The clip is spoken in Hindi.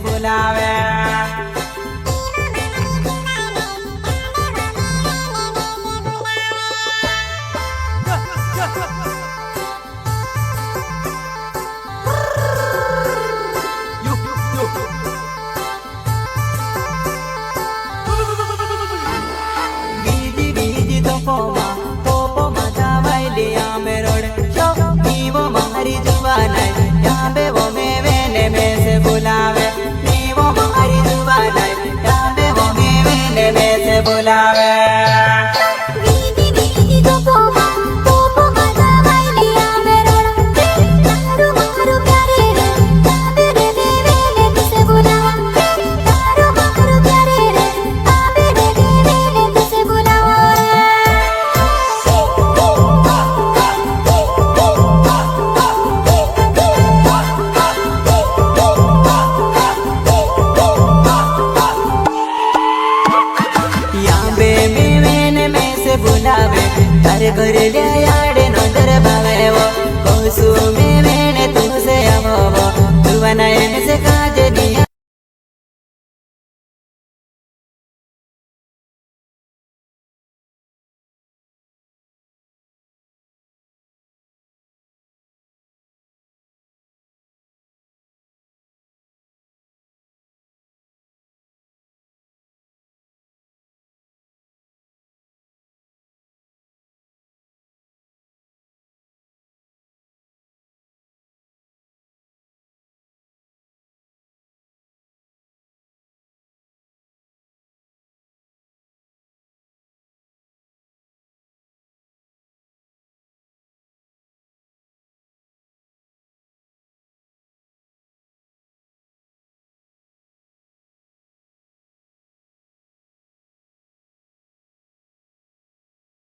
बुलावे। बीजी बीजी तोपो मजा वाली आमे रोड शो नीवो मारी जुबान है यहाँ पे वो मेने में से बुलावे। नीवो मारी जुबान है यहाँ पे वो मेने में से बुलावे। बुलावे तारे घर ले याडे नजर बावे वो कोसु में मैंने तुझसे आवो तू बनाए से